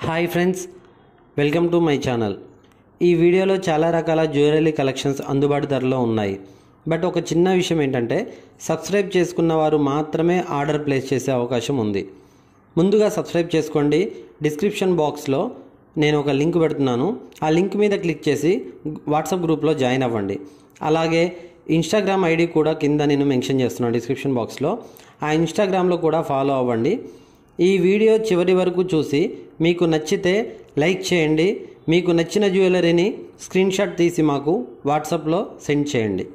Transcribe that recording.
Hi friends, welcome to my channel. ఈ వీడియోలో చాలా రకాల జ్యువెలరీ కలెక్షన్స్ అందుబాటు ధరలో ఉన్నాయి. బట్ ఒక చిన్న విషయం ఏంటంటే సబ్స్క్రైబ్ చేసుకున్న వారు మాత్రమే ఆర్డర్ ప్లేస్ చేసే అవకాశం ఉంది. ముందుగా సబ్స్క్రైబ్ చేసుకోండి. డిస్క్రిప్షన్ బాక్స్లో నేను ఒక లింక్ పెడుతున్నాను. ఆ లింక్ మీద క్లిక్ చేసి వాట్సాప్ గ్రూప్లో జాయిన్ అవ్వండి. అలాగే ఇన్స్టాగ్రామ్ ఐడి కూడా కింద నేను మెన్షన్ చేస్తున్నాను డిస్క్రిప్షన్ బాక్స్లో. ఆ ఇన్స్టాగ్రామ్లో కూడా ఫాలో అవ్వండి. ఈ వీడియో చివరి వరకు చూసి మీకు నచ్చితే లైక్ చేయండి. మీకు నచ్చిన జ్యువెలరీని స్క్రీన్ షాట్ తీసి మాకు వాట్సాప్లో సెండ్ చేయండి.